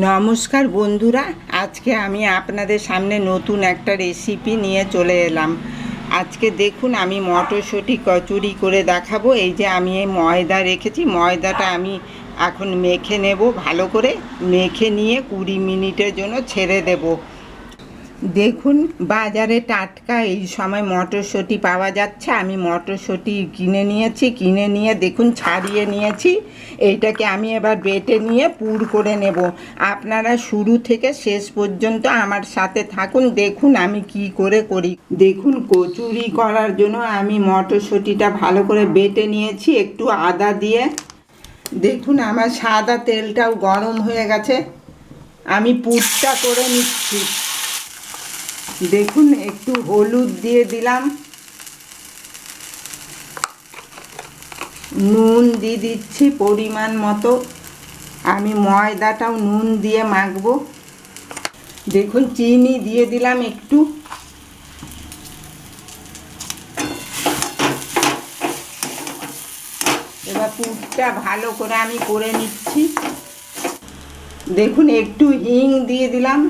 নমস্কার বন্ধুরা, আজকে আমি আপনাদের সামনে নতুন একটা রেসিপি নিয়ে চলে এলাম। আজকে দেখুন আমি মটরশুঁটি কচুরি করে দেখাবো। এই যে আমি এই ময়দা রেখেছি, ময়দাটা আমি এখন মেখে নেব। ভালো করে মেখে নিয়ে 20 মিনিটের জন্য ছেড়ে দেব। দেখুন বাজারে টাটকা এই সময় মটরশুঁটি পাওয়া যাচ্ছে। আমি মটরশুঁটি কিনে নিয়ে দেখুন ছাড়িয়ে নিয়েছি। এইটাকে আমি এবার বেটে নিয়ে পুর করে নেব। আপনারা শুরু থেকে শেষ পর্যন্ত আমার সাথে থাকুন, দেখুন আমি কি করে করি। দেখুন কচুরি করার জন্য আমি মটরশুঁটিটা ভালো করে বেটে নিয়েছি একটু আদা দিয়ে। দেখুন আমার সাদা তেলটাও গরম হয়ে গেছে, আমি পুরটা করে নিচ্ছি। দেখুন একটু হলুদ দিয়ে দিলাম, নুন দিয়ে দিচ্ছি পরিমাণ মতো। আমি ময়দাটাও নুন দিয়ে মাখবো। দেখুন চিনি দিয়ে দিলাম একটু। এবার পুরটা ভালো করে আমি করে নিচ্ছি। দেখুন একটু হিং দিয়ে দিলাম।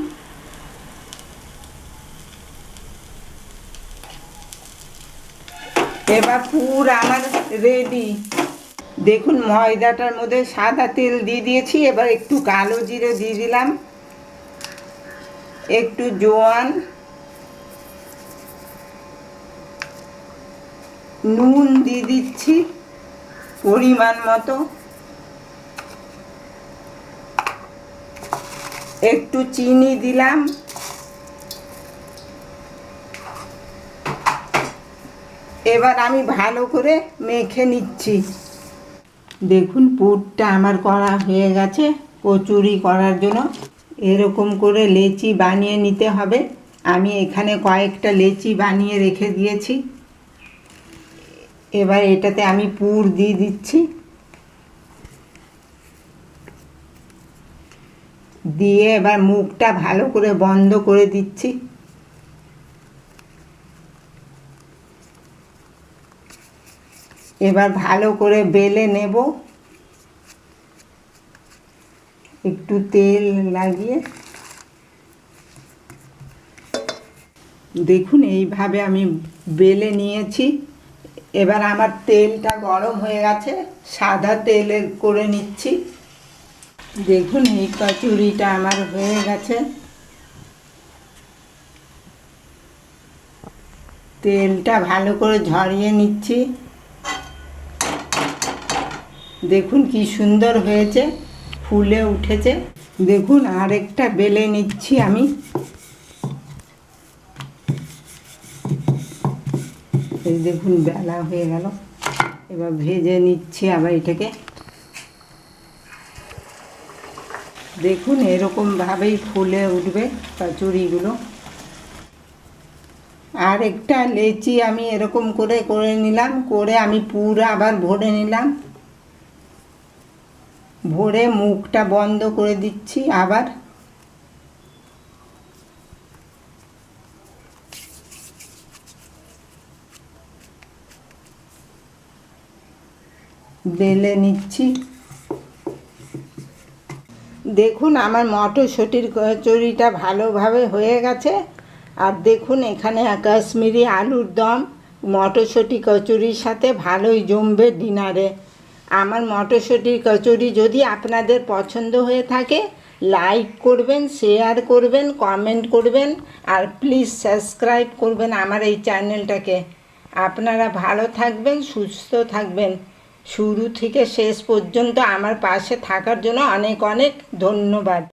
এবার পুর আমার রেডি। দেখুন ময়দাটার মধ্যে সাদা তেল দিয়ে দিয়েছি। এবার একটু কালো জিরে দিয়ে দিলাম, একটু জোয়ান, নুন দিয়ে দিচ্ছি পরিমাণ মতো, একটু চিনি দিলাম। এবার আমি ভালো করে মেখে নিচ্ছি। দেখুন পুরটা আমার করা হয়ে গেছে। কচুরি করার জন্য এরকম করে লেচি বানিয়ে নিতে হবে। আমি এখানে কয়েকটা লেচি বানিয়ে রেখে দিয়েছি। এবার এটাতে আমি পুর দিয়ে দিচ্ছি, দিয়ে এবার মুখটা ভালো করে বন্ধ করে দিচ্ছি। এবার ভালো করে বেলে নেব, একটু তেল লাগিয়ে। দেখুন এইভাবে আমি বেলে নিয়েছি। এবার আমার তেলটা গরম হয়ে গেছে, সাদা তেলে করে নিচ্ছি। দেখুন এই কচুরিটা আমার হয়ে গেছে। তেলটা ভালো করে ঝরিয়ে নিচ্ছি। দেখুন কি সুন্দর হয়েছে, ফুলে উঠেছে। দেখুন আরেকটা বেলে নিচ্ছি আমি। এই দেখুন বেলা হয়ে গেল। এবার ভেজে নিচ্ছি আবার এটাকে। দেখুন এরকমভাবেই ফুলে উঠবে কচুরিগুলো। আর একটা লেচি আমি এরকম করে নিলাম, করে আমি পুরো আবার ভরে নিলাম। ভরে মুখটা বন্ধ করে দিচ্ছি আবার। বেলে নিচ্ছি। দেখুন আমার মটরশুঁটির কচুরিটা ভালোভাবে হয়ে গেছে। আর দেখুন এখানে কাশ্মীরি আলুর দম মটরশুঁটি কচুরির সাথে ভালোই জমবে ডিনারে। আমার মটরশুঁটির কচুরি যদি আপনাদের পছন্দ হয়ে থাকে লাইক করবেন, শেয়ার করবেন, কমেন্ট করবেন, আর প্লিজ সাবস্ক্রাইব করবেন আমার এই চ্যানেলটাকে। আপনারা ভালো থাকবেন, সুস্থ থাকবেন। শুরু থেকে শেষ পর্যন্ত আমার পাশে থাকার জন্য অনেক অনেক ধন্যবাদ।